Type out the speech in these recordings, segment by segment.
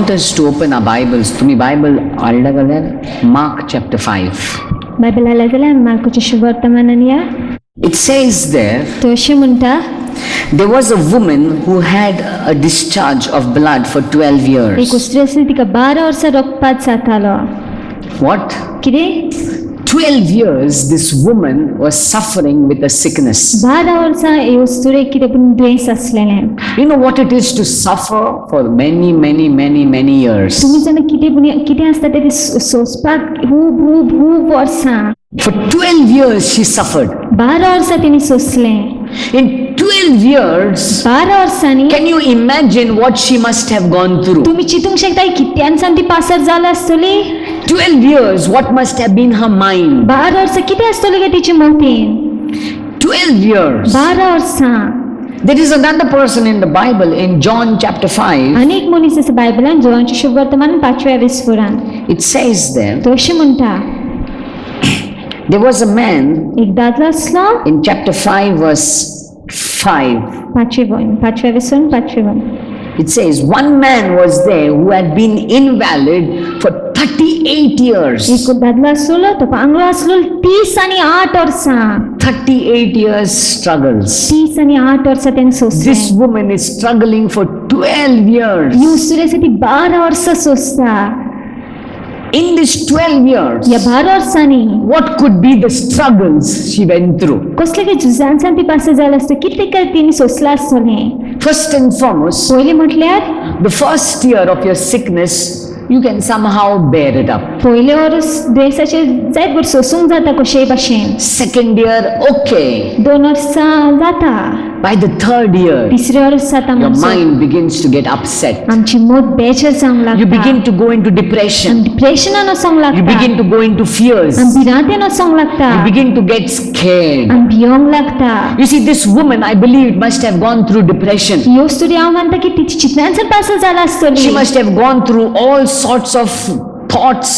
want us to open our Bibles. तुम्ही Bible हाडला जाल्यार Mark chapter 5. बायबल हाडला जाल्यार मार्काचें शुभ वर्तमानान या. It says there, तो अशें म्हणटा, there was a woman who had a discharge of blood for 12 एक years. स्त्री आसली तिका 12 वर्सां रक्तपात जातालो. What? कितें? 12 years this woman was suffering with a sickness. 12 वर्सां ह्यो स्त्रीक कितें पूण दुयेंस आसलेलें. You know what it is to suffer for many years. तुमी जाणा कितें आसता तें सोंसपाक खूब वर्सां. For 12 years she suffered. 12 वर्सां तिणी सोंसलें. In 12 years, 12 वर्सांनी can you imagine what she must have gone through? तुमी चिंतूंक शकता कितल्यानसान ती पासर जाल्या आसतली. 12 years, what must have been her mind? 12 वर्सां कितें आसतलें गे तिचे मतीन. 12 years. 12 वर्सां. There is another person in the Bible in John chapter 5. अनेक मनीस आसा बायबलान जोहानचें शुभ वर्तमान 5व्या विस्फोरान. It says there, तो अशें म्हणटा, there was a man एक दादलो आसलो. in chapter 5 verse 5. 5व्या विस्फोरान 5वन. It says, one man was there who had been invalid for 38 years. एक दादलो आसलो तो पांगळो आसलो 30 आनी 8 वर्सां. 38 years struggles. 30 आनी 8 वर्सां तेणें सोंसलें. This woman is struggling for 12 years. ह्यो स्त्री आसा ती 12 वर्सां सोंसता. In this 12 years, ह्या 12 वर्सांनी what could be the struggles she went through? कसले काही झुजांसान ती पास जालें आसता. कितलें काय तिणी सोंसलां आसतलें. First and foremost, पयलीं म्हटल्यार the first year of your sickness, you can somehow bear it up. पयले वर्स दुयेंसाचें जायत बरें सोंसूंक जाता कशेय भाशेन. Second year, okay. 2 वर्सां जाता. By the third year, 3रे वर्स जाता your मातसो. mind begins to get upset. आमची मोत बेजार जावंक लागता. You begin to go into depression. डिप्रेशनान वचोंक You लागता. begin to go into fears. आमी भिरांतेन वचोंक लागता. You begin to get scared. आमी भियोंक लागता. You see, this woman, I believe, must have gone through depression. ह्यो स्टोरी हांव मानता की तिची चिंतनांसान पास जाला आसतली. She must have gone through all sorts of thoughts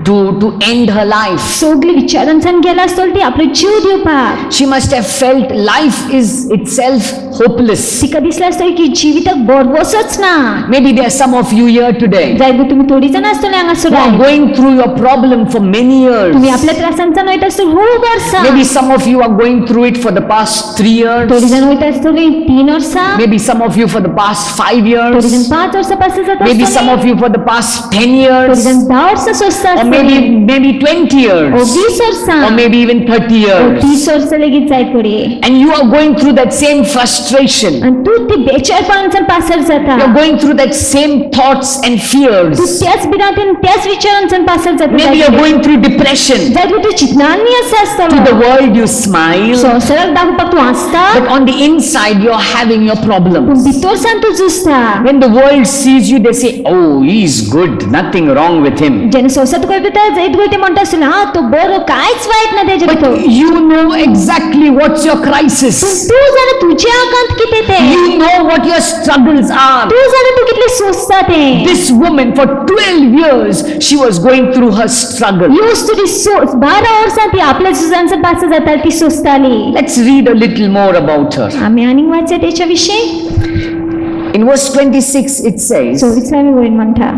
to end her life. सगळी विचारांसान गेला आसतली ती आपलो जीव दिवपाक. She must have felt life is itself hopeless. तिका दिसलें आसतलें की जिविताक भरवसच ना. Maybe there are some of you here today जायत तुमी थोडी जाण आसतली हांगासर. who are going through your problem for many years. तुमी आपल्या त्रासांसान वयता आसतली खूब वर्सां. Maybe some of you are going through it for the past 3 थोडी years. जाण वयता आसतली 3 वर्सां. Maybe some of you for the past 5 थोडी years. जाण 5 वर्सां पास जाता Maybe some आसतली. of you for the past 10 थोडी years. जाण 10 वर्सां सोंसता Or आसतली. maybe 20 ओ years. 20 वर्सां. Or maybe even 30 O years. 30 वर्सां लेगीत जायत पडी. And you are going through that same frustration. आनी तूं ती बेचारपणांसान पासर जाता. You're going through that same thoughts and तूं fears. त्याच भिरांतेन त्याच विचारांसान पासर जाता. Maybe you're going through depression. जायत तूं चिंतनांनी आसा To the आसतलो. world you smile, संवसाराक दाखोवपाक तूं हांसता. but on the inside you're having your पूण problems. भितरसान तूं झुजता. When the world sees you, they say, oh, he's good, nothing wrong with him. जेन्ना संवसार तुका पळयता जायत गोय ते म्हणटा आसतले हा तो बरो कांयच वायट ना तेजे भितर. But you know exactly what's your crisis. तूं जाणा तुज्या आकांत कितें तें. You know what your struggles are. तूं जाणा तूं कितलें सोंसता तें. This woman, for 12 years, she was going through her struggle. ह्यो स्टोरी 12 वर्सां ती आपल्या झुजांचो पास जाता ती सोंसताली. Let's read a little more about her. आमी आनीक वाचया तेच्या विशीं. In verse 26, it says, 24व्या वळीन म्हणटा,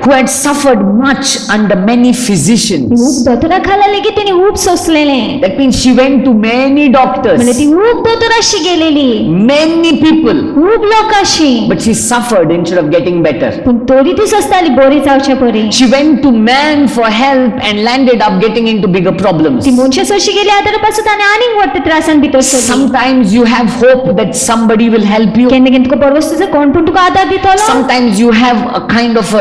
who had suffered much under many physicians. खूब दोतोरां खाला लेगीत तिणी खूब सोंसलेलें. That means she went to many म्हणजे doctors, ती खूब दोतोरांशी गेलेली. many people, खूब लोकांशी. but she suffered instead of getting better. पूण तरी ती सोंसताली बरी जावच्या परी. She went to man for help and landed up getting into bigger problems. ती मनशा सोशी गेली आतां पासून आनी आनीक व्हडल्या त्रासान भितर सरली. Sometimes you have hope that somebody will help you. केन्ना केन्ना तुका परवस्त तुजो कोण पूण तुका आदार दितलो. Sometimes you have a kind of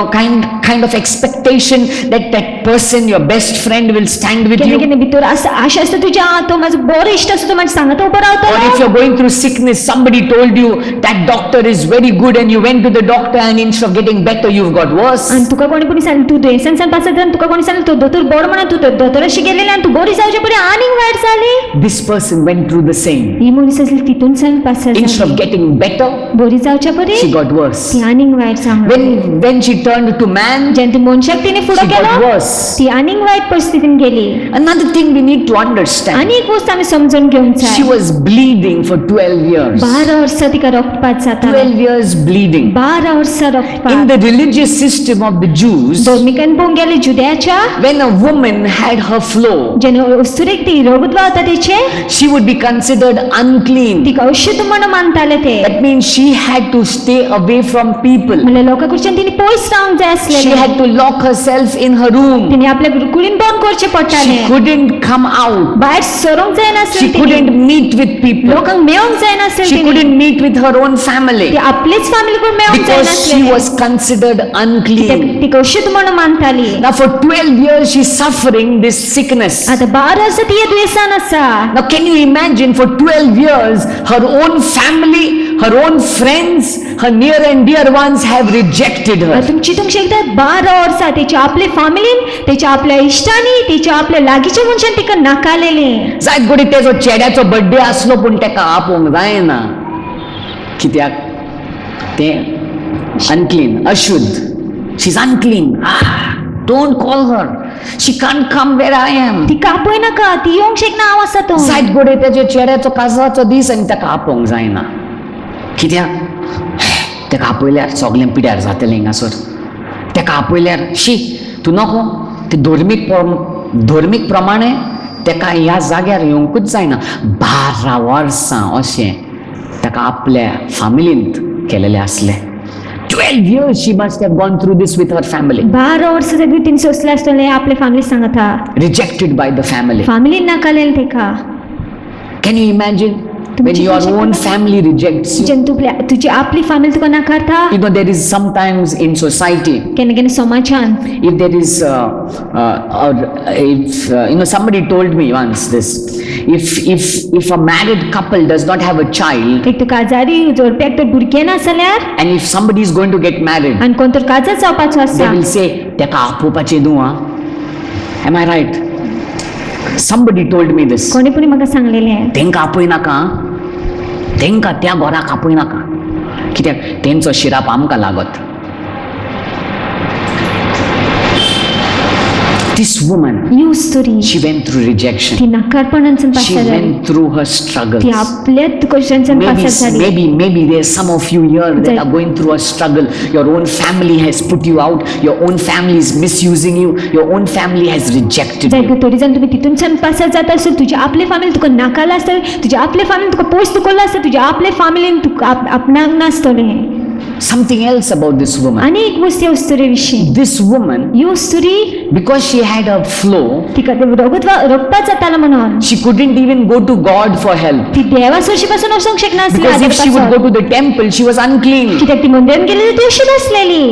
kind of expectation that person, your best friend, will stand with केन्ना you. केन्ना भितर आशा आसता तुज्या तो म्हाजो बरो इश्ट आसा तो म्हाज्या सांगाता उबो Or if रावतलो. you're going through sickness, somebody told you that doctor is very good and you went to the doctor and instead of getting better, you've got worse. आनी तुका कोणी कोणी सांगलें तूं दुयेंसान पास जाता तुका कोणी सांगलें तो दोतोर बरो म्हणून तूं दोतोराशी गेलेलें आनी तूं बरी जावच्या परी आनीक वायट जाली. This person went through the same. ही मनीस आसली तितून सान पास Instead of जाली. getting better, बरी जावच्या परी she got worse. ती आनीक वायट Sangli. When she turned to man, जेन्ना ती मनशाक तिणे फुडो she got केलो worse. ती आनीक वायट परिस्थितीन गेली. Another thing we need to understand. आनी एक गोष्ट आमी समजून घेवंक She जाय. was bleeding for 12 years. 12 वर्सां तिका रक्तपात जाता. 12 years bleeding. 12 वर्सां In रक्तपात. the religious system of the Jews, धर्मिकान पळोवंक गेले जुद्याच्या when a woman had her flow, जेन्ना उस्तुरेक ती रगत व्हांवता तेचे she would be considered unclean. तिका अशुद्ध म्हणून मानताले ते. That means she had to stay away from people. म्हणल्यार लोकां कडच्यान तिने पयस रावंक जाय She आसलेलें. had to lock herself in her room. तिने आपल्या कुडीन बंद करचें She पडटालें. couldn't come out. भायर सरूंक She जायनासलें couldn't तिने. meet with people. लोकांक मेळोंक जायनासलें She तिने. couldn't meet with her own family ती आपलीच फॅमिली कडेन मेळोंक because she जायनासलें. was considered unclean. तिका अशुद्ध म्हणून मानताली. Now for 12 years she's suffering this sickness. आता 12 वर्सां ती ह्या दुयेसान आसा. Now can you imagine for 12 years her own family, her own friends, her near and dear ones have rejected her. तुमी चिंतूंक शकता 12 वर्सां तेच्या आपले फॅमिलीन, तेच्या आपल्या इश्टांनी, तेच्या आपल्या लागींच्या मनशान तिका नाकारलेलें. जायत गोडी तेजो चेड्याचो बर्थडे आसलो पूण तेका आपोवंक जायना. कित्याक तें unclean, अशुद्ध. She's unclean. Don't call her. She can't come where I am. ती कापय नाका, ती येवंक शकना हांव आसा तो. जायत गोडी तेजे चेड्याचो काजराचो दीस आनी तेका आपोवंक जायना. कित्याक तेका आपयल्यार सगळें पिड्यार जातलें हिंगासर. तेका आपयल्यार शी तूं नको. ते धर्मीक प्रमाणे तेका ह्या जाग्यार येवंकूच जायना. 12 वर्सां अशें तेका आपल्या फॅमिलींत केलेलें आसलें. 12 years she must have gone through this with her family. 12 वर्सां सगळी तिने सोंसले आसतलें आपल्या फॅमिली सांगता. Rejected by the family. फॅमिलीन नाकारलेलें तेका. Can you imagine when your own family rejects you? जेन्ना तुजी आपली फॅमिली तुका नाकारता. You know, there is sometimes in society, केन्ना केन्ना समाजान if there is, or if, you know, somebody told me once this, if a married couple does not have a child, एक तर काजारी जोडप्याक तर भुरगें ना जाल्यार and if somebody is going to get married, आनी कोण तर काजार जावपाचो they आसा will say, teka apopache du ha. Am I right? Somebody told me this. कोणी पुणी म्हाका सांगलेलें. तेंका आपय नाका, तेंका त्या घराक आपय नाका. कित्याक तेंचो शिराप आमकां लागत. This woman, he Usturi she went through rejection. ती नाकारपणांसून She पासत जाली. went through her struggles. ती आपल्याच कश्टांच्यान पासत जाली. Maybe there's some of you here that are going through a struggle. Your own family has put you out. Your own family is misusing you. Your own family has rejected जाय you. थोडी जाण तुम्ही तितूनच्यान पासत जाता आसत. तुजी आपली family तुका नाकारला आसतली. तुज्या आपल्या फॅमिलीन तुका पयस तुकोल्ला आसता. तुज्या आपल्या फॅमिलीन तुका आपणाक नासतलें. Something else about this woman. आनी एक गोष्ट उस्तुरे विशीं. This woman, he Usturi because she had a flow, तिका ते रगत जातालो म्हणून she couldn't even go to God for help. ती देवा सरशी पासून वचूंक शकना आसली Because if she would आदार go to the temple, she was unclean. कित्याक ती मंदिरान गेली ती अशीच आसलेली.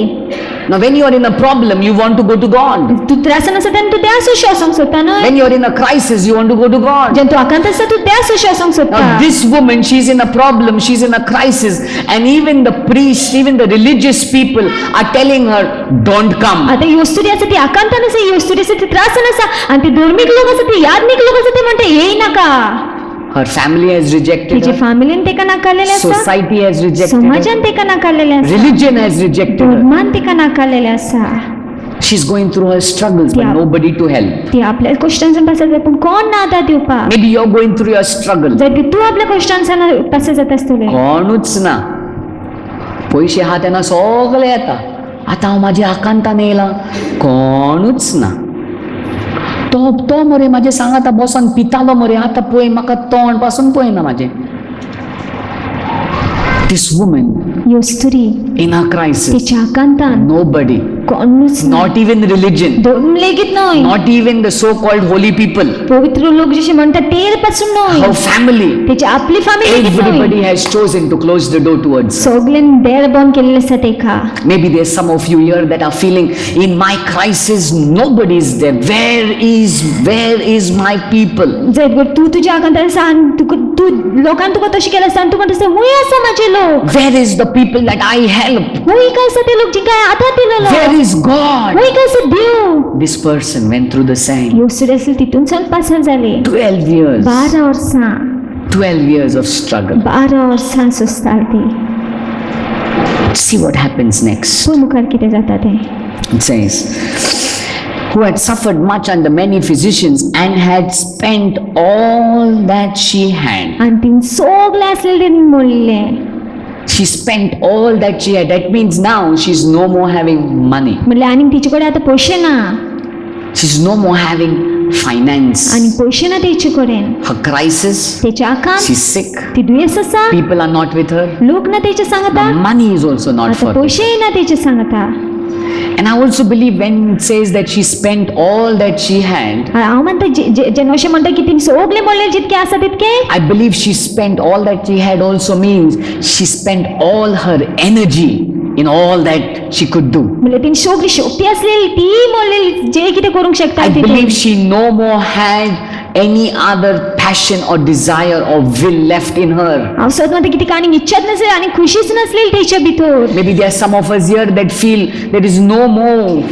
Now, when you are in a problem, you want to go to God. तू त्रासान आसा तेन्ना तू देवा सरशी वचूंक सोदता न्हय. When you are in a crisis, you want to go to God. जेन्ना तू आकांत आसता तू देवा सरशी वचूंक सोदता. Now, this woman, she's in a problem, she's in a crisis, and even the priests, even the religious people are telling her, don't come. आता ही वस्तुरी आसा ती आकांतान आसा. ही वस्तुरी आसा ती त्रासान आसा. आनी ती धार्मीक लोक आसा ती याज्ञिक लोक आसा ते म्हणटा येय नाका. Her family has rejected तिची her. फॅमिलीन तेका नाकारलेले आसा. Society has rejected her. समाजान तेका नाकारलेले आसा. Religion has rejected her. धर्मान तेका नाकारलेले आसा. She's going through her struggles, but Yeah. nobody to help. ती आपल्या कश्टांच्यान पासत जाता पूण कोण ना आदार दिवपाक. Maybe you're going through your struggle. जर की तू आपल्या कश्टांच्यान पासत जाता आसतलें. कोणूच ना. पयशे आहा तेन्ना सगळे येता. आतां हांव म्हाज्या आकांतान येयलां. कोणूच ना. तो मरे म्हाजे सांगाता बसोन पितालो मरे. आतां पळय म्हाका तोंड पासून पळयना म्हाजें. This woman he Usturi in her crisis, तिच्या आकांतान nobody, कोणूच ना. not even religion, धर्म लेगीत न्हय. not even the so-called holy people, पवित्र लोक जशे म्हणतात ते पासून her न्हय. family, त्याची आपली family everybody has chosen to close the door towards her. सगळ्यान देर बंद केलेले आसा तेका. Maybe there's some of you here that are feeling, in my crisis nobody is there. Where is my people? जर तू तुझ्या आकांतान सांग तू लोकांन तुका तशें केलें आसता आनी तू म्हणटा हुंय आसा म्हाजे लोक. Where is the people that I help? हुंय काय आसा ते लोक जिंका आदार दिलेलो. Where is God? हुंय काय आसा देव. This person went through the same. ह्यो सुद्दां आसली तितून चल पासत जाली. 12 years. 12 वर्सां. 12 years of struggle. 12 वर्सां सोंसताली ती. See what happens next. पळय मुखार कितें जाता तें. It says, who had suffered much under many physicians and had spent all that she had. आणि तिने सगळें आसलेलें तिने मोडलें. She spent all that she had. That means now she's no more having money. म्हणल्यार आनीक तिचे कडेन आतां पयशे ना. She's no more having finance. आनी पयशे ना तेचे कडेन. Her crisis, तेच्या आकांत she's sick. ती दुयेंस आसा. People are not with her. लोक ना तेचे सांगता. Money is also not आतां for her. पयशेय ना तेचे सांगता. And I also believe when it says that she spent all that she had, हांव म्हणटा जेन्ना अशें म्हणटा की तिने सगळें मोडलें जितकें आसा तितकें. I believe she spent all that she had also means she spent all her energy in all that she could do. म्हणल्यार तिने सगळी शक्ती आसलेली ती मोडलेली जे कितें करूंक शकता I तितून. believe she no more had any other passion or desire or will left in her. हांव सत म्हणटा की तिका आनीक इच्छाच नासली आनी खुशीच नासलेली तेच्या भितर. Maybe there are some of us here that feel there is no more,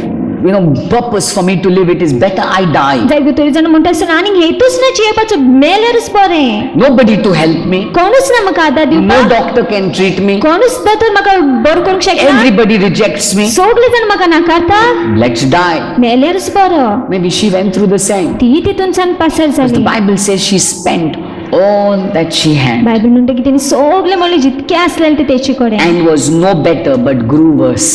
purpose for me to live. It is better I die. जाय तरी जाण म्हणटा आसतना आनीक हेतूच ना जियेपाचो मेल्यारच बरें. Nobody to help me. कोणूच ना म्हाका आदार No दिवपाक. doctor can treat me. कोणूच दोतोर म्हाका बरो करूंक शकना. Everybody rejects me. सगळे जाण म्हाका नाकारता. Let's die. मेल्यारच बरो. Maybe she went through the same. ती तितूनच्यान पासर The जाली. Bible says she spent all that she had Bible म्हणटा की तिने सगळे म्हणलें जितकें आसलेलें तें तेचे कडेन. and was no better but grew worse.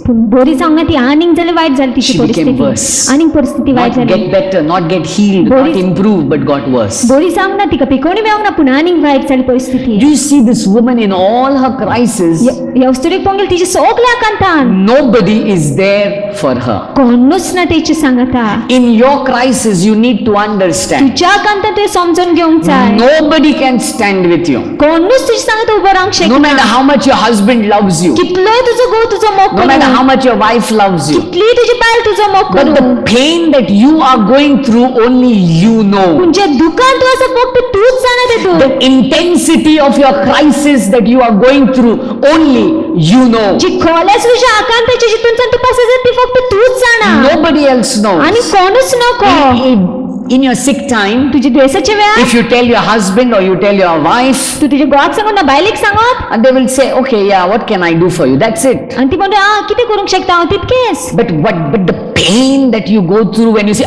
पूण बरी जावंक ती आनीक जाल्यार वायट जाली तिची She became परिस्थिती. worse. आनीक परिस्थिती वायट Not जाली. get better, not get healed, not Boris- improve, but got worse. बरी जावंक ना तिका पिकोवणी मेळोंक ना पूण आनीक वायट जाली परिस्थिती. Do you see this woman in all her crisis? ह्या वस्तुरेक पळोवंक गेल्यार तिचे सगळे आकांतान Nobody is there for her. कोणूच ना तेचे सांगता. In your crisis, you need to understand. तुज्या आकांतान तुवें समजून घेवंक जाय. Nobody can stand with you. कोणूच तुजे सांगता उबो रावंक No शकना. matter how much your husband loves you, कितलोय तुजो घोव तुजो मोग no matter करूं, how much your wife loves you, कितली तुजी बायल तुजो मोग but करूं, the pain that you are going through, only you know. पूण जे दुकान तूं आसा फक्त तूच जाणा तें दूख. The intensity of your crisis that you are going through, only you know. जी खोलस तुज्या आकांताची जितूनच्यान तूं पास जाता ती फक्त तूच जाणा. Nobody else knows. आनी कोणूच नको. In your sick time, तुझे दुयेसाचे वेळार if you tell your husband or you tell your wife, तू तुझ्या घोवाक सांगून ना बायलेक सांगप and they will say, okay, yeah, what can I do for you? That's it. आनी ती म्हणटा कितें करूंक शकता हांव तितकेंच. But the pain that you go through when you say,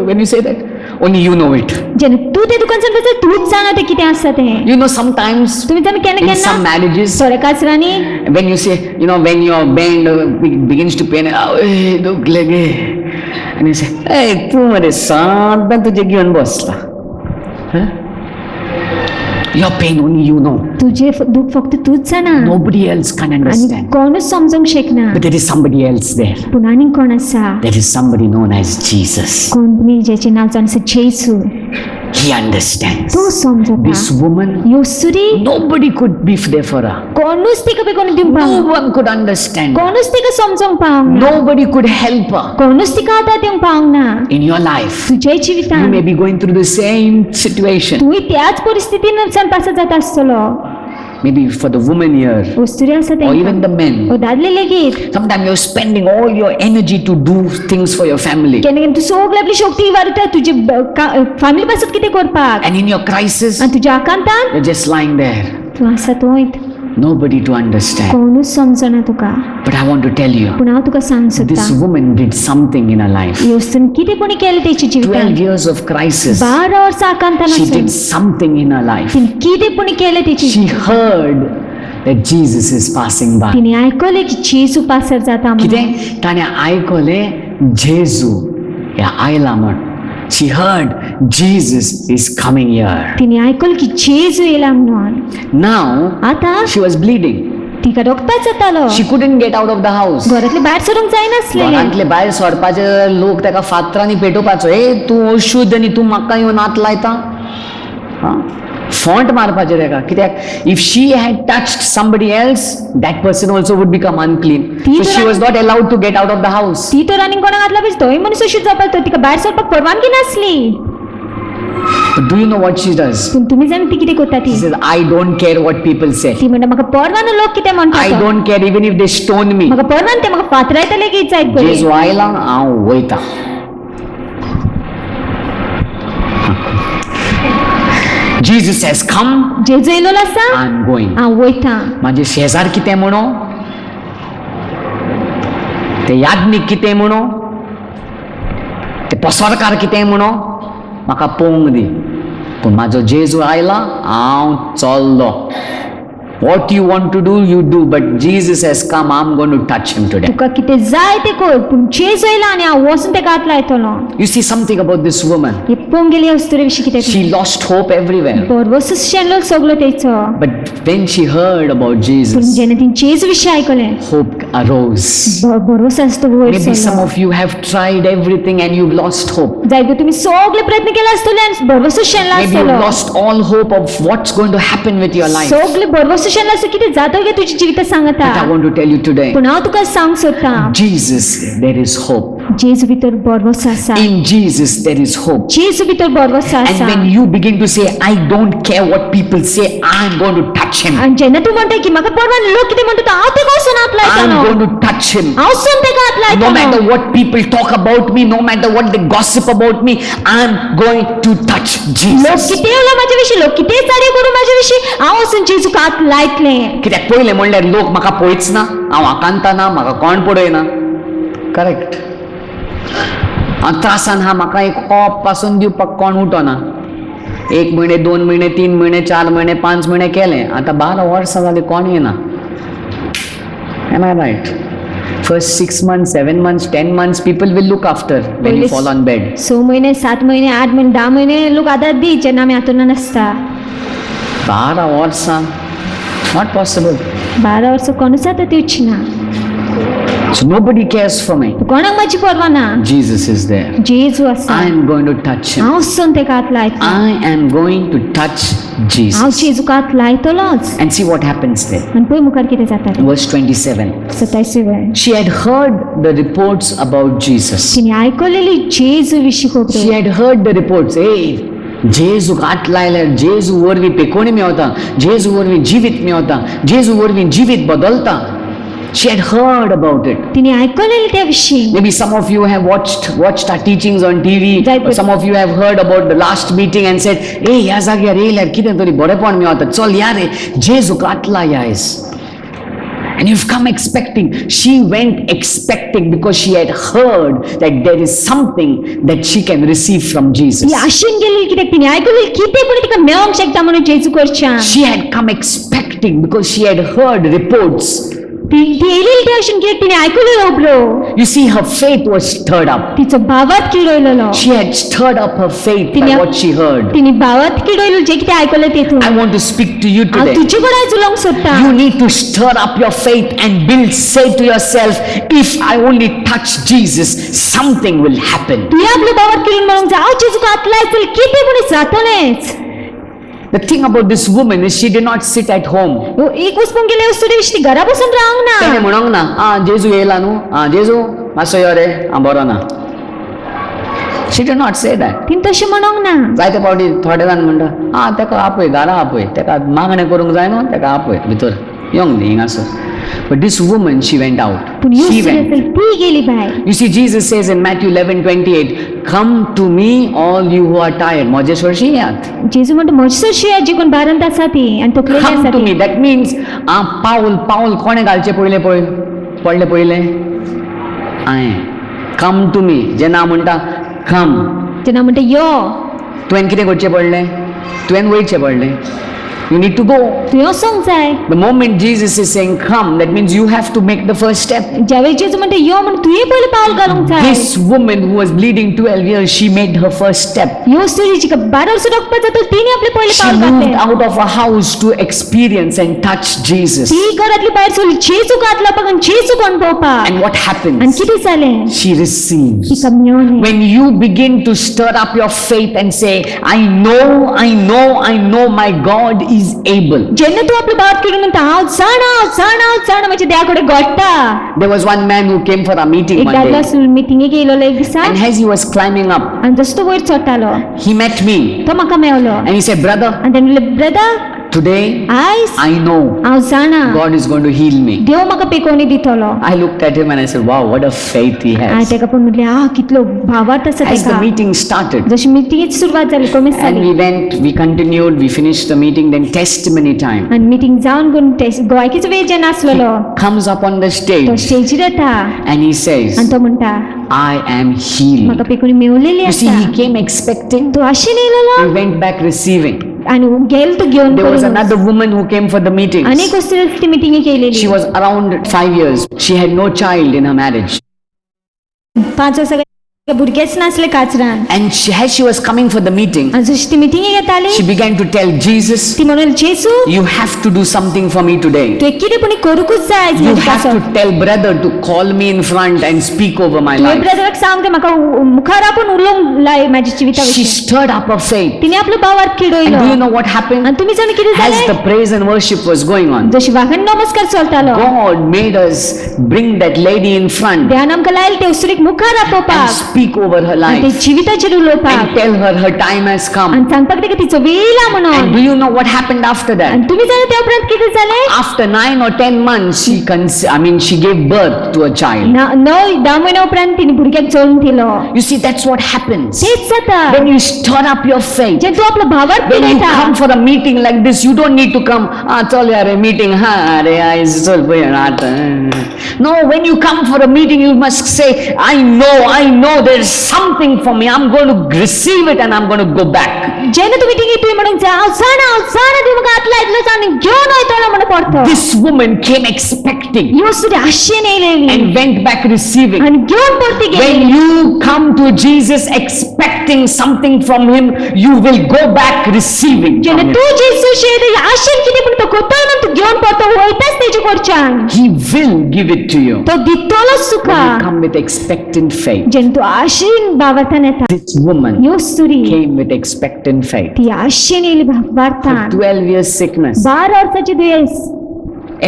when you say that, only you know it. जेन्ना तूं ते दुकानसान बसता तूच जाणा तें कितें आसता तें. You know, sometimes तुमी जाणा केन्ना in some केन्ना marriages, थोड्या काजरांनी when you say, when your band begins to pain, दुख लगे, and you say, hey, तू मरे साथ ben तुझे घेऊन बसला. Your pain only you know. तुझे दुःख फक्त तूच जाणा. Nobody else can आनी understand. कोणूच समजूंक शकना. But there is somebody else there. पूण आनीक कोण आसा. There is somebody known as Jesus. कोण जेचें नांव जावन आसा जेजू. He understands. तो समजता. This woman, ह्यो सुरी nobody could be there for her. कोणूच तिका बेगोन दिवंक No पावना. one could understand. कोणूच तिका समजोवंक पावना. Nobody could help her. कोणूच तिका आदार दिवंक पावना. In your life, तुज्या you जिवितांत may be going through the same situation. तूंय त्याच परिस्थितीन पास जाता आसतलो. Maybe for the woman here, वस्तुरी आसा or even the तेंकां. men. ओ दादले लेगीत. Sometimes you're spending all your energy to do things for your family. केन्ना केन्ना तूं सगळी आपली शक्ती वाडटा तुजे फॅमिली पासत कितें करपाक. And in your crisis, आनी तुज्या आकांतान you're just lying there. तूं आसा थंयत. Nobody to understand. कोणूच समजना तुका. But I want to tell you, पूण हांव तुका सांग this सोदतां. woman did something in her life. ह्यो वस्तून कितें कोणी केलें तेच्या 12 जिवितांत. years of crisis. 12 वर्सां आकांतान She did आसून something in her life. तिने कितें कोणी केलें Techi. She heard that Jesus is passing by. तिने आयकलें की जेजू पासर जाता म्हणून. कितें ताणें आयकलें जेजू ह्या आयला म्हण. She heard Jesus is coming here. तिने आयकलं की जेजू येयला म्हणून. Now आतां she was bleeding. तिका रगताच जातालो. She couldn't get out of the house. घरांतले भायर सरूंक जायनासलेलें. घरांतले भायर सोडपाचे लोक ताका फातरांनी पेटोवपाचो. तूं अशुद्ध न्ही, तूं म्हाका येवन हात लायता. फॉन्ट मारपाचे ताका. कित्याक if she had touched somebody else, that person also would become unclean. So she was not allowed to get out of the house. ती तर आनीक कोणाक हात लावपाची तोय मनीस अशुद्ध जावपाक तो तिका भायर सरपाक परवानगी नासली. But do you know what she does? पूण तुमी जाणा ती कितें करता ती. She says, I don't care what people say. ती म्हणटा म्हाका परवानो लोक कितें म्हणटा I तो. don't care even if they stone me. म्हाका परवान ते म्हाका फातरायता लेगीत जायत बरी. जेजू आयला, हांव वयता. Jesus has come, जेजू येयलो आसा I'm going. हांव वयता. माझे शेजार कितें म्हणो? ते याज्ञिक कितें म्हणो, ते पसरकार कितें म्हणो, म्हाका पळोवंक दी, पूण म्हाजो जेजू आयला, हांव चल्लो. What you want to do, you do, but Jesus has come, I'm going to touch him today. तुका कितें जाय तें कर, पूण जेजू येयला आनी हांव वचून तेका हात लायतलो. You see something about this woman. हे पळोवंक गेली वस्तुरे विशीं कितें She lost hope everywhere. बरवस शेणलो सगलो तेचो. But when she heard about पूण Jesus, जेन्ना तिने जेजू विशीं आयकलें, hope arose. बरवस आसतो वयर Maybe some सरलो. of you have tried everything and you've lost hope. जायते तुमी सगळे प्रयत्न केले आसतले आनी बरवस शेणला Maybe you've आसतलो. lost all hope of what's going to happen with your life. सगळे बरवस शेणला आसता कितें जाता गे तुज्या जिवितांत सांगता. But I want to tell you today, पूण हांव तुका सांग सोदतां, Jesus, there is hope. जेजू भितर बरवस आसा. In Jesus, there is hope. जेजू भितर बरवस And आसा. when you begin to say, I don't care what people say, I'm going to touch him. आनी जेन्ना तूं म्हणटा की म्हाका परवा न्ही, लोक कितें म्हणटा हांव तेका वचून हात I'm लायतलो, going to touch him. हांव वचून तेका हात No matter लायतलो. what people talk about me, no matter what they gossip about me, I'm going to touch लोक Jesus. कितें उलयता म्हाजे विशीं, लोक कितें चाडयो करूं म्हाजे विशीं, हांव वचून जेजूक हात लायतलें. कित्याक पयलें म्हणल्यार लोक म्हाका पळयच ना, हांव आकांता ना, म्हाका कोण पळयना. करेक्ट. हांव त्रासान हा, म्हाका एक ऑप पासून दिवपाक कोण उठोना. 1 म्हयने 2 म्हयने 3 म्हयने 4 म्हयने 5 म्हयने केलें, आतां 12 वर्सां जालीं कोण येना. Am I right? First 6 months, 7 months, 10 months, people will look after when you fall on bed. 6 महिने 7 महिने 8 महिने 10 महिने लोक आदार दी जेन्ना आमी हातून नासता. 12 वर्सां, not possible. 12 वर्सां कोणूच आतां दिवची ना. So nobody cares for me. कोणाक म्हाजी परवा ना. Jesus is there. जेजू आसा. I am going to touch him. हांव वचून तेका हात लायतलो. I am going to touch हांव Jesus. जेजूक हात लायतलोच. And see what happens there. आनी पळय मुखार कितें जाता तें. Verse 27. 27. She had heard the reports about Jesus. तिने आयकलेली जेजू विशीं खबरो. She had heard the reports. Hey, जेजूक हात लायल्यार जेजू वरवीं पेकोणी मेवता, जेजू वरवीं जिवीत मेवता, जेजू वरवीं जिवीत बदलता. She had heard about it. तिने आयकलेली त्या विशीं. Maybe some of you have watched our teachings on TV. Right, Or some of you have heard about the last meeting and said, "Hey, ह्या जाग्यार येयल्यार कितें तरी बरेपण मेवता. चल या रे, जेजूक हात लाय आयज." And you've come expecting. She went expecting because she had heard that there is something that she can receive from Jesus. ती आशेन गेली कित्याक तिने आयकलेली कितें पूण तिका मेळोंक शकता म्हणून जेजू कडच्यान. She had come expecting because she had heard reports. ती येयलेली त्या आशेन कित्याक तिने आयकलेलो खबरो. You see, her faith was stirred up. तिचो भावात किडयलेलो. She had stirred up her faith by what she heard. तिने भावात किडयलो जे कितें आयकलें तेतून. I want to speak to you हांव today. तुजे कडेन आयज उलोवंक सोदतां. You need to stir up your faith and build. Say to yourself, if I only touch Jesus, something will happen. तुवें आपल्या भावात किडून म्हणूंक जाय हांव जेजूक हात लायतलें कितें पूण जातलेंच. The thing about this woman is she did not sit at home. एक वचपून गेले वस्तू दिसती घरा बसून रावंक तेणे ना. म्हणोंक ना, जेजू येयला न्हू, जेजू मातसो यो रे, बरो ना. She did not say that. तिने तशें म्हणोंक ना. जायते फावटी थोडे जाण म्हणटा, तेका आपय, घरा आपय, तेका मागणें करूंक जाय न्हू, तेका आपय भितर योंक न्ही हिंगासर. But this woman, she went out. पूण ह्यो She स्त्री went. आसली ती गेली भायर. You see, Jesus says in Matthew 11:28, "Come to me, all you who are tired." म्हजे चडशी यात. जेजू म्हणटा म्हजी चडशी जी कोण बारांत आसा ती आनी तकलेली Come आसा to ती. me. That means पाऊल कोणे घालचे पडले. हांवें come to me. जेन्ना हांव म्हणटा come, जेन्ना म्हणटा यो तुवें कितें करचें पडलें? तुवें वयचें पडलें. You need to go. तुवें वचोंक जाय. The moment Jesus is saying come, that means you have to make the first step. ज्या वेळी जेजू म्हणटा यो म्हण तुवें पयलीं पावल घालूंक जाय. This woman who was bleeding 12 years, she made her first step. ह्यो स्त्री जिका 12 वर्सां रगत जाता तिने आपले पयलीं She पावल moved घातलें. out of her house to experience and touch Jesus. ती घरातली भायर सरली जेजूक हात लावपाक आनी जेजूक अणभवपाक. And what आनी happens? कितें जालें? She receives. तिका मेळ्ळें. When you begin to stir up your faith and say, I know my God is able. जेन्ना तूं आपल्या भावात किडून म्हणटा हांव जाणा म्हज्या देवा कडेन घडटा. There was one man who came for a meeting एक one दादलो day. मिटिंगेक येयलो एक दिसा And as he was climbing up, आनी जसो तो वयर चडटालो he met me. तो म्हाका मेळलो And he said, brother, आनी ताणें म्हणलें ब्रदर today आयज I know हांव जाणा God is going to heal me. देव म्हाका पेकोवणी दितलो. I looked at him and I said, wow, what a faith he हांवें has. तेका पळोवन म्हटलें कितलो भावार्थ आसा As the तेका. meeting started, जशी मिटिंगेची सुरवात जाली कमीच and जाली we went, we continued, we finished the meeting, then testimony time. आनी मिटिंग जावन करून गोंयकीचो वेळ जेन्ना आसलेलो Comes up on the तो stage स्टेजीर येता and he says, आनी तो म्हणटा I am healed. म्हाका पेकोवणी मेवलेली You see, आसा. he came expecting, तो आशेन येयलेलो he went back receiving. आनी गेलो तो घेवन There was करून. another woman who came for the meeting. अनेक वस्तू ती मिटिंगेक येयलेली. She was around 5 years. She had no child in her marriage. 5 वर्सां भुरगेच नासले काचरान. And as she was coming for the meeting, आनी जशी ती मिटिंगेक येताली she began to tell Jesus, ती म्हणून जेसू you have to do something for me today. तुवें कितें पूण करूंकूच जाय आयज You म्हजे have पासत. to tell brother to call me in front and speak over my तुवें life. ब्रदराक सांग ते म्हाका मुखार आपूण उलोवंक लाय म्हाज्या जिविता She विशीं. stirred up her faith. तिने आपलो भावार्थ And किडयलो. do you know what happened? आनी तुमी जाण कितें As the जालें praise and worship was going on, जशी वाहन नमस्कार चलतालो God made us bring that lady in front ध्यान आमकां लायलें ते उसरीक मुखार and आपोवपाक speak over her आनी ते life जिविताचेर उलोवपाक and tell her time has come. आनी सांगपाक तेका तिचो वेळ आयला And म्हणून. do you know what happened after that? आनी तुमी जाणा त्या उपरांत कितें जालें. After 9 or 10 months, she gave birth to a child. 9-10 म्हयन्या उपरांत तिने भुरग्याक जल्म दिलो. You see, that's what happens. तेच जाता When you stir up your faith, जेन्ना तूं आपलो भावार्थ when you किडयता. come for a meeting like this, you don't need to come, chal yaar, meeting, no, when you come for a meeting, you must say, I know there's something for me. I'm going to receive it and I'm going to go back. जेन्ना तूं मिटिंगेक तुवें म्हणूंक जाय हांव जाणा तूं म्हाका आतला इतलोच आनी घेवन वयतलो म्हणून पडतो. This woman came expecting ही वस्तू आशेन येयलेली and went back receiving. आनी घेवन परती When गेली. you come to Jesus expecting something from him, you will go back receiving जेन्ना from him. तूं जेजूचे येता आशेन कितें पूण तो कोत्तलो म्हणून तूं घेवन परतो वयताच तेजे कडच्यान. He will give it to you. तो दितलोच तुका. When you come with expectant faith. जेन्ना तूं आशेन भावार्थान येता. This woman ह्यो सुरी came with expectant faith. ती आशेन येयली For भावार्थान. 12 years sickness. 12 वर्साची दुयेंस.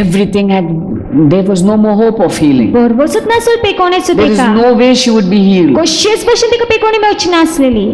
Everything there was no more hope of healing. बरोबरच नासलो पेकोवणेचो There is तेका. no way she would be healed. कशेच भशेन तिका पेकोवणी मेळची नासलेली.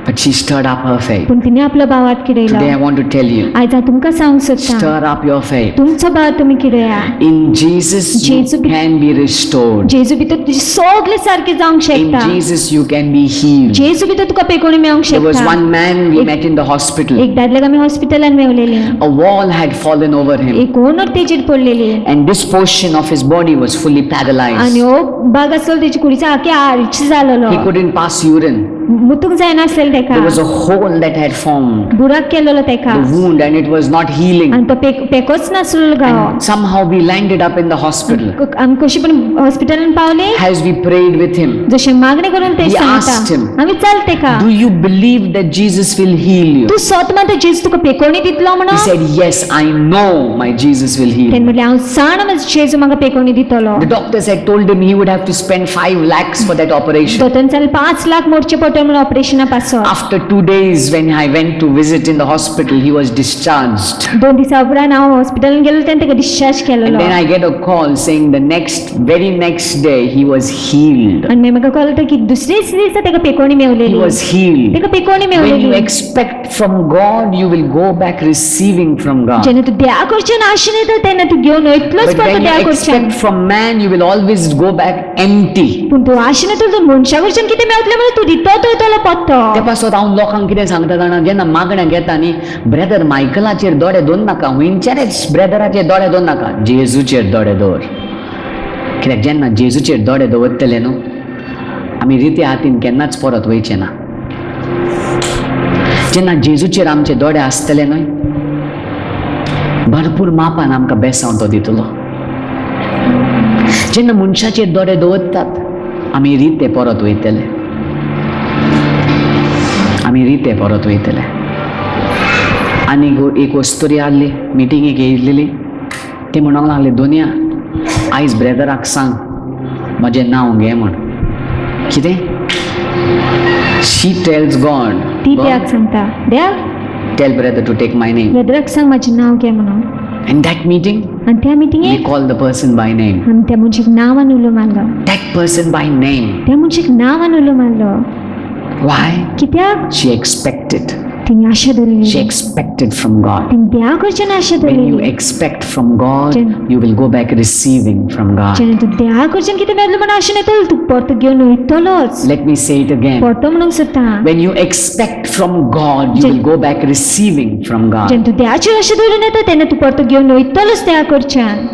But she stirred up her faith. पूण तिने आपलो भावार्थ किडयलो. Today I want to tell you, आयज हांव तुमकां सांगूंक सोदतां stir up your faith. तुमचो भाव तुमी किडया. In Jesus you Jesus can be restored. जेजू भितर तुजें सगळें सारकें जावंक In शकता. Jesus you can be healed. जेजू भितर तुका पेकोवणी मेळोंक There was शकता. one man we met in the hospital. एक दादल्याक आमी हॉस्पिटलान मेवलेली. A wall had fallen over him एक कोणर तेजेर पडलेली and this portion of his body was fully आनी paralyzed. हो भाग आसलो तेजी कुडीचो आख्या आर्च जालोलो. He couldn't pass urine. मुतूंक जायनासलेलें तेका. There was a hole that had formed, बुराक केलेलो तेका the wound, and it was not healing. आनी तो पेकोच नासलो गाव. And somehow we landed up in the hospital. आमी कशी पण हॉस्पिटलान Pawle. As we prayed with him, जशें मागणी करून ते We asked him, आमी चल तेका do you believe that Jesus will heal you? तूं स्वत मात जेजू तुका पेकोवणी दितलो He म्हणून. said, yes, I know my Jesus will heal तेणे me. म्हणलें हांव जाणा म्हजो जेजू म्हाका पेकोवणी दितलो. The doctors had told him he would have to spend 5 lakhs for that operation. दोतोन जाल्यार 5 लाख मोडचे पडटले म्हणून ऑपरेशना पासो. After 2 days when I went to visit in the hospital, he was discharged. 2 दिसा उपरांत हांव हॉस्पिटलान गेलो तेन्ना तेका डिस्चार्ज And केलेलो. then I get a call saying very next day he was healed. आनी मागीर म्हाका कळटा की दुसरेच दिसा तेका पेकोवणी He मेवलेली. was healed. तेका पेकोवणी When you मेवलेली. expect from God, you will go back receiving from God. जेन्ना तूं देवा कडच्यान आशेन येता तेन्ना तूं घेवन वयतलोच But पडटा when देवा you कडच्यान. expect from man, you will always go back empty. पूण तूं आशेन येता तूं मनशा कडच्यान कितें मेवतलें म्हणून तूं दितोच वयतलो पडटो. ते पासत हांव लोकांक कितें सांगता जाणा जेन्ना मागण्या घेता न्ही ब्रदर मायकलाचेर दोळे दोन नाका हुंयच्याच ब्रदराचेर दोळे दोन नाका जेजूचेर दोळे दवर कित्याक जेन्ना जेजूचेर दोळे दवरतले न्हू आमी रिते हातीन केन्नाच परत वयचे ना जेन्ना जेजूचेर आमचे दोळे आसतले न्हय भरपूर मापान आमकां बेसांव तो दितलो जेन्ना मनशाचेर दोळे दवरतात आमी रिते परत वयतले आमी रिते परत वयतले आनी एक वस्तुरी आसली मिटिंगेक येयलेली ती म्हणूंक लागली दोनया आयज ब्रदराक सांग म्हजें नांव घे म्हण कितें शी टेल्स गॉड ती देवाक सांगता देव tell brother to take my name ब्रदराक सांग म्हजें नांव घे म्हणून. एंड दॅट मीटिंग आनी त्या वी मिटिंगेक call the person by name आमी त्या मनशाक नांवान उलो मारलो. दॅट पर्सन बाय नेम त्या मनशाक नांवान उलो मारलो. वाय कित्याक शी एक्सपेक्टेड तिने आशा धरली She expected from God. तिने देवा कडच्यान आशा When you धरली expect from God, Jen- you will go back receiving from God. जेन्ना तू देवा कडच्यान कितें मेळटलें म्हण आशा येतलो तू परतो घेवन वयतलोच Let me say it again. परतो म्हणूंक सोदता When you expect from God, you Jen- will go back receiving from God. जेन्ना तू देवाची आशा धरून येता तेन्ना तू परतो घेवन वयतलोच देवा कडच्यान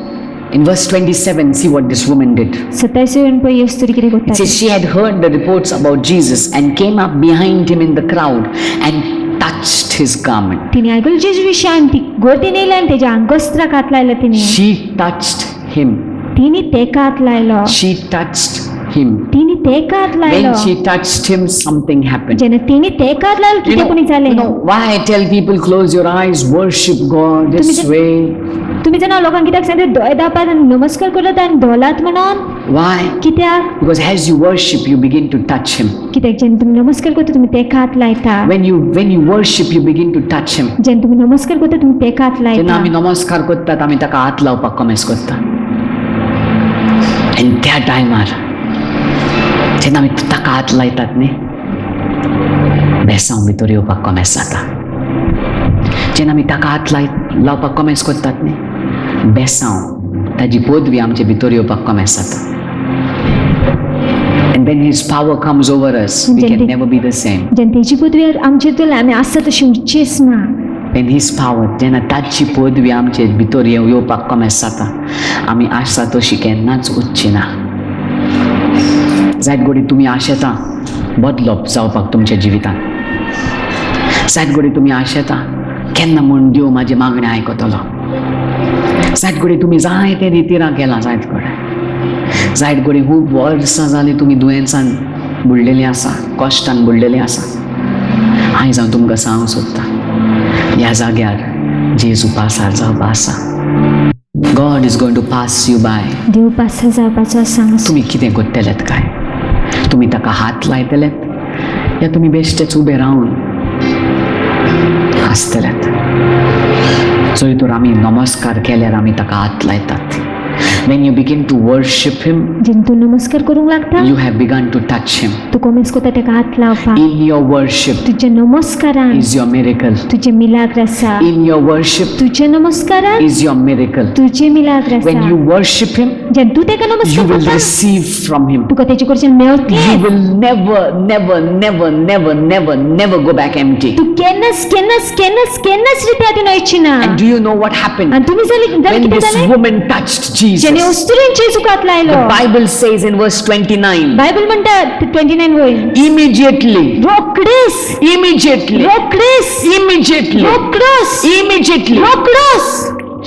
In verse 27, see what this woman did. 27 पळय ह्यो स्टोरी कितें It करता says she had heard the reports about Jesus and came up behind him in the crowd and touched his garment. तिने आयकलं जेजू विशयान ती गोडीन येयली आनी तेज्या आंगोस्त्राक हात लायलो तिने She touched him. तिने तेका हात लायलो She touched him. तिने तेका हात लायलो When she touched him, something happened. जेन्ना तिने तेका हात लायलो कितें कोणी जालें why I tell people close your eyes, worship God this तुम्ही- way. तुम्ही जेन्ना लोकांक कित्याक सांगता दोळे धांपात आनी नमस्कार करतात आनी धोलात म्हणून Why? कित्याक Because as you worship, you begin to touch him. कित्याक जेन्ना तुमी नमस्कार करता तुमी तेका हात लायता When you worship, you begin to touch him. जेन्ना तुमी नमस्कार करता तुमी तेका हात जेन्ना लायता आमी नमस्कार करतात आमी ताका हात लावपाक कमेस करता आनी त्या टायमार जेन्ना आमी ताका हात लायतात न्ही बेसांव भितर येवपाक कमेस जाता जेन्ना आमी ताका हात लावपाक कमेस करतात न्ही बेसांव ताजी पदवी आमचे भितर येवपाक कमेस जाता and when his power comes over us we can जेन्ना- never be the same. जेन्ना तेजी पदवी आमचेर येतली आमी आसता तशी उरचीच ना when his power जेन्ना ताची पदवी आमचे भितर येवपाक कमेस जाता आमी आशा तशी केन्नाच उरची ना जायत घडी तुमी आशेता बदलप जावपाक तुमच्या जिवितांत जायत घडी तुमी आशेता केन्ना म्हूण देव म्हाजी मागणी आयकतलो जायत घडी तुमी जायते रितीरां केलां जायत घडी जायत घडी खूब वर्सां जालीं तुमी दुयेंसान बुडलेलीं आसा कश्टान बुडलेलीं आसा आयज हांव तुमकां सांगूंक सोदतां ह्या जाग्यार जेजू पासार जावपा आसा God is going to pass you by देव पासा जावपाचो आसा तुम्ही कितें करतलेत काय तुम्ही ताका हात लायतलेत या तुम्ही बेश्टेच उबे रावन हांसतलेत जरी तर आमी नमस्कार केल्यार आमी ताका हात लायतात when you begin to worship him जेन्ना तूं नमस्कार करूंक लागता you have begun to touch him तूं कमेस करता तेका हात लावपाक in your worship तुज्या नमस्कारान is your miracle तुजें मिलाग्र आसा in your worship तुज्या नमस्कारान is your miracle तुजें मिलाग्र when आसा you worship him जेन्ना तूं तेका you नमस्कार will करता receive from him तुका तेजे कडच्यान you मेळटलें will never go back empty. तूं केन्नाच रित्यातून वयची ना And do you know what happened? आनी तुमी जाली When कितें this जालें woman touched जेणे Jesus, वस्तुरीन जेजूक हात लायलो the Bible says in verse 29, Bible म्हणटा 29 वय immediately, रोखडेच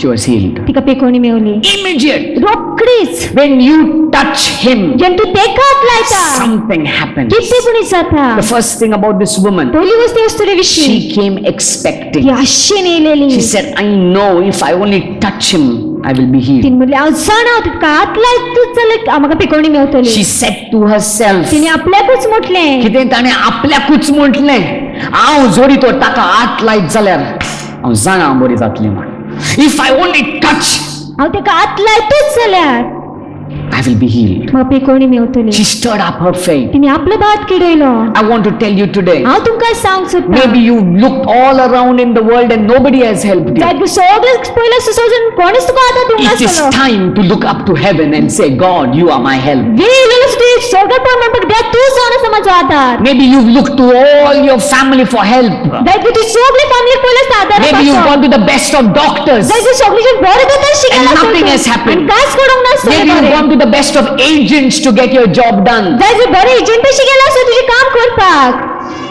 she was healed. तिका पेकोवणी मेवली Immediate. रोखडीच When you touch him, जेन्ना तूं तेका हात लायता something happens. कितें पुणी जाता The first thing about this woman, पयली वस्त वस्तुरे विशीं she came expecting. ती आशेन येयलेली She said, I know if I only touch him, I will be healed. तिने म्हणली हांव जाणा हांव तिका हात लायतूच जाल्यार म्हाका पेकोवणी मेवतली She said to herself, तिने आपल्याकूच म्हटलें कितें ताणें आपल्याकूच म्हटलें हांव जोरी तो ताका हात लायत जाल्यार हांव जाणा हांव बरी जातली म्हण इफ आय ओनली टच हांव तेका हात लायतूच जाल्यार I will be healed. म्हाका पेकोवणी मेवतली She stirred up her faith. तिने आपलो भात किडयलो I want to tell you today, हांव तुमकां सांगूंक सोदता maybe you looked all around in the world and nobody has helped you. जायत सगळे पयले सुसोजून कोणीच तुका आतां दिवंक It is नासलो time to look up to heaven and say, God, you are my help. वेळ सुटी स्वर्गात पळोवन म्हणपाक देव तूं जावन आसा म्हाजो आदार Maybe you've looked to all your family for help. जायत तूं सगळे फॅमिलीक पयलेच आदार Maybe you've gone to the best of doctors. जायत सगळीचे बरे दोतोर शिकला And nothing has happened. कांयच करूंक Maybe you've नासलो gone to the best of agents to get your job done. जायत बरे एजंट शिकला आसा तुजें काम करपाक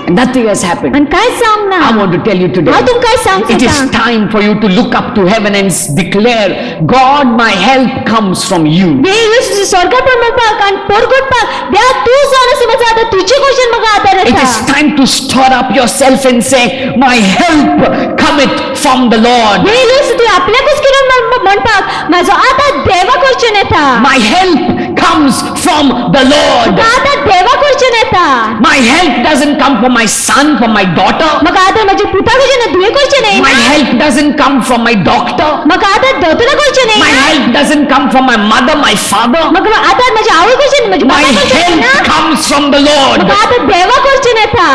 And nothing has happened. आनी कांयच जावंक ना I want to tell you today, हांव तुमकां सांगूंक it is सोदता time for you to look up to heaven and declare, God, my help comes from you. वेळ स्वर्गात पळोवन म्हणपाक आनी परगटपाक देव तूं जावन आसा म्हाजो आदार तुजे कडच्यान म्हाका आदार It is आसा time to stir up yourself and say, my help cometh from the Lord. वेळ सुटी आपल्याकूच कितें म्हणपाक म्हाजो आदार देवा कडच्यान येता My help comes from the Lord. म्हाका आदार देवा कडच्यान येता My help doesn't come from my son, from my daughter. म्हाका आदार म्हाजे पुता कडच्यान धुवे कडच्यान My येना help doesn't come from my doctor. म्हाका आदार दोतोरा कडच्यान My येना help doesn't come from my mother, my father. म्हाका आदार म्हाज्या आवय कडच्यान म्हाज्या My बाबा कडच्यान help येना comes from the Lord. म्हाका आदार देवा कडच्यान येता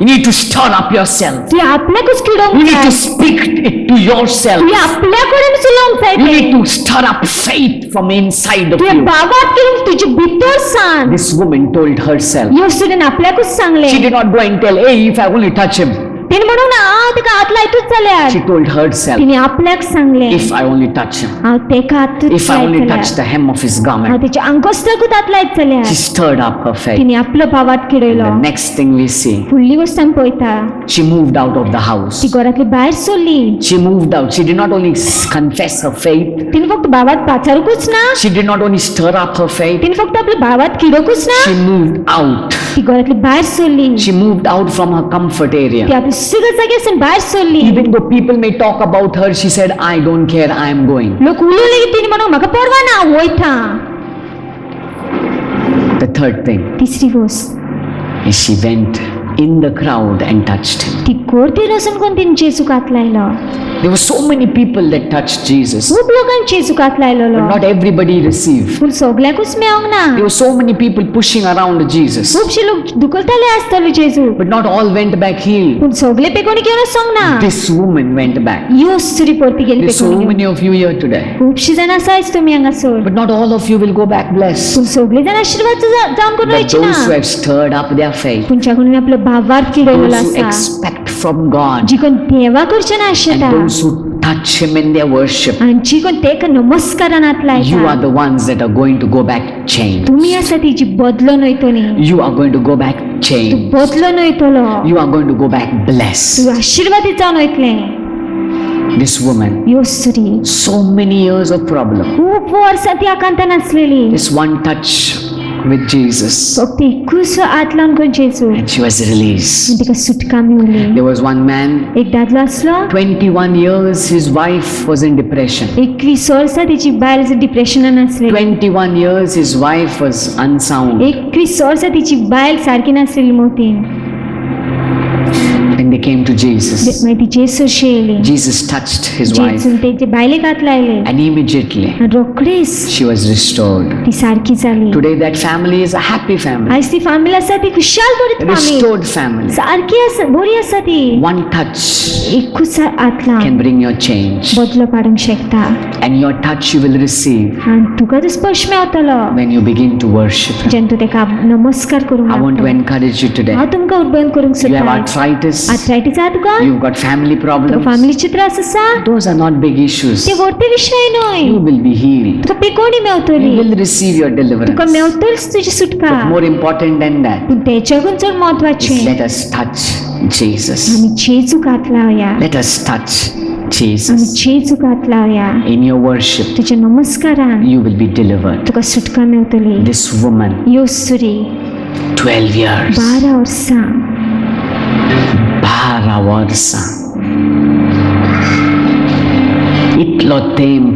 You need to stir up yourself. तुवें आपल्याकूच किडोवंक You need जाय to speak it to yourself. तुवें आपल्या कडेन उलोवंक जाय You तें. need to stir up faith from inside of तुवें you. बागात किडून तुजे भितर सांग. This woman told herself. ह्यो स्टुडंट आपल्याकूच सांगले. She did not go and tell, hey, if I only touch him. तिने म्हणून ना हांव तेका हात लायतूच जाल्यार. She told herself, तिने आपल्याक सांगले if I only touch him. हांव तेका हातूच If I लायत only touch जाल्यार. the hem of his हांव garment. तेच्या आंगोस्ताकूच हात लायत जाल्यार. She stirred up her faith. तिने आपलो भावात किडयलो. The next thing we see, फुडली गोष्ट आमी पळयता she moved out of the house. ती घरातली भायर सरली. She moved out. She did not only confess her faith, तिने फक्त भावात पाचारूकूच ना she did not only stir up her faith, तिने फक्त आपल्या भावात किडोकूच ना she moved out. ती घरातली भायर सरली. She moved out from her comfort ती area. आपली सुरक्षित जागेसून भायर सरली. Even though people may talk about her, she said, I don't care, I am going. लोक उलोवले की तिने म्हणून म्हाका परवा ना हांव वयता. The third thing तिसरी गोष्ट is she went in the crowd and touched him. ती गर्दीर वचून कोण तिने जेजूक हात लायलो. There were so many people that touched Jesus, खूप लोकांनी जेजूक हात लायलोलो. but not everybody received. पूण सगळ्याकूच मेळोंक ना. There were so many people pushing around Jesus, खुबशे लोक दुखलताले आसताले जेजू. but not all went back healed. पूण सगळे पेकोणी घेवन वचोंक ना. This woman went back. ह्यो सुरी परती गेली There's so पेकोणी. many of you here today, खुबशी जाण आसायच तुमी हांगासर. but not all of you will go back blessed. पूण सगळे जाण आशीर्वाद जावन कोण But वयची those who ना. have stirred up their faith, तुमच्या कोणी आपलो भावार किडयलेलो those who आसा. expect from God, जी कोण देवा कडच्यान and आशेता. those who touch Him in their worship, आनी जी कोण तेका नमस्कारान हात you are लायता. the ones that are going to go back changed. तुमी आसा ती जी बदलून वयतली. You are going to go back तू changed. बदलून वयतलो. You are going to go back blessed. तू आशीर्वादीत जावन वयतले. This woman, ह्यो सुरी so many years of problem. खूप वर्सां ती आकांतान आसलेली. This one touch with Jesus, फक्त एकूच हात लावन कोण जेजू. and she was released. आनी तिका सुटका मेवली. There was one man, एक दादलो आसलो. 21 years, his wife was in depression. 21 वर्सां तिची बायल डिप्रेशनान आसलेली. 21 years, his wife was unsound. 21 वर्सां तिची बायल सारकी नासलेली मोतीन. When they came to Jesus, मागीर ती जेजूशी येयली. Jesus touched his wife, जेजून तेचे बायलेक हात लायले. and immediately आनी रोखडीच she was restored. ती सारकी जाली. Today, that family is a happy family, आयज ती फामील आसा ती खुशाल बरी फामील. restored family. सारकी आसा बरी आसा ती. One touch एकूच हात can लावन bring your change, बदलो पाडूंक शकता. and your touch you will receive आनी तुका तो स्पर्श मेवतलो when you begin to worship Him. जेन्ना तूं तेका नमस्कार करूंक I want to लागता. encourage you today. हांव तुमकां उर्बन करूंक You have सोदता. arthritis, आर्थरायटीस आहा तुका? you've got family तुका problems. फॅमिलीचे त्रास आसा? Those are not big issues. ते व्हडले विशय न्हय. You will be healed. तुका पेकोणी You मेवतली. will receive your तुका deliverance. मेवतलीच तुजी सुटका. But more important than that पूण तेच्याकून चड is म्हत्वाचें let us touch Jesus. आमी जेजूक हात लावया. Let us touch आमी Jesus. जेजूक हात लावया. In your worship, तुज्या नमस्कारान you will be delivered. तुका सुटका मेवतली. This woman, ह्यो सुरी 12 years, 12 वर्सां 12 वर्सां, इतलो तेंप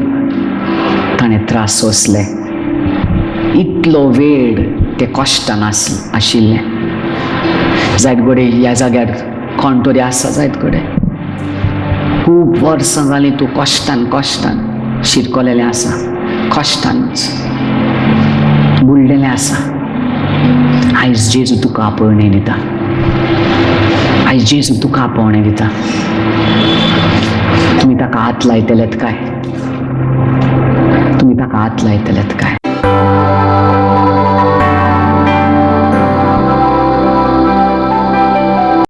ताणें त्रास सोंसले, इतलो वेळ ते कश्टान आशिल्ले. जायत घोडे ह्या जाग्यार कोण तरी आसा जायत घोडे. खूब वर्सां जालीं तूं कश्टान शिरकोलेलें आसा, कश्टानूच बुडलेलें आसा. आयज जेजू तुका आपणें दिता. आयज जेजू तुका आपणें दिता. तुमी ताका हात लायतलेत काय? तुमी ताका हात लायतलेत काय?